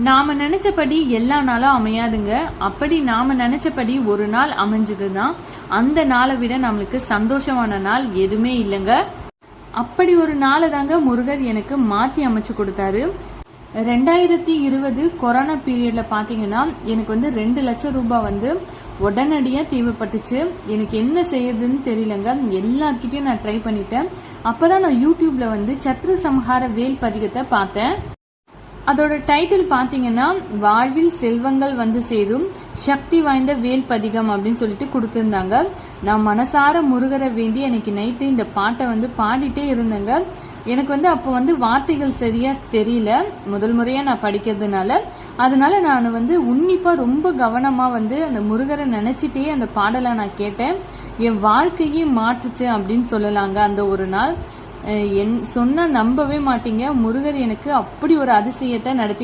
நாம நினைச்சபடி எல்லா நாளும் அமையாதுங்க. அப்படி நாம நினைச்சபடி ஒரு நாள் அமைஞ்சதுதான் அந்த நாளை விட நம்மளுக்கு சந்தோஷமான நாள் எதுவுமே இல்லைங்க. அப்படி ஒரு நாளை தாங்க முருகர் எனக்கு மாத்தி அமைச்சு கொடுத்தாரு. 2020 கொரோனா பீரியட்ல பாத்தீங்கன்னா எனக்கு 2 லட்சம் ரூபாய் உடனடியா தேவைப்பட்டுச்சு. எனக்கு என்ன செய்யறதுன்னு தெரியலங்க. எல்லார்கிட்டயும் நான் ட்ரை பண்ணிட்டேன். அப்பதான் நான் யூடியூப்ல சத்ரு சம்ஹார வேல் பதிகத்தை பார்த்தேன். அதோட டைட்டில் பாத்தீங்கன்னா வாழ்வில் செல்வங்கள் சேரும் சக்தி வாய்ந்த வேல் பதிகம் அப்படின்னு சொல்லிட்டு கொடுத்திருந்தாங்க. நான் மனசார முருகரை வேண்டி எனக்கு நைட்டு இந்த பாட்டை பாடிட்டே இருந்தேங்க. எனக்கு அப்போ வார்த்தைகள் சரியா தெரியல, முதல் முறையா நான் படிக்கிறதுனால. அதனால நான் உன்னிப்பா ரொம்ப கவனமா அந்த முருகரை நினைச்சிட்டே அந்த பாடலை நான் கேட்டேன். என் வாழ்க்கையே மாற்றுச்சு அப்படின்னு சொல்லலாங்க. அந்த ஒரு நாள் சொன்ன நம்பவே மாட்டீங்க, முருகர் எனக்கு அப்படி ஒரு அதிசயத்தை நடத்தி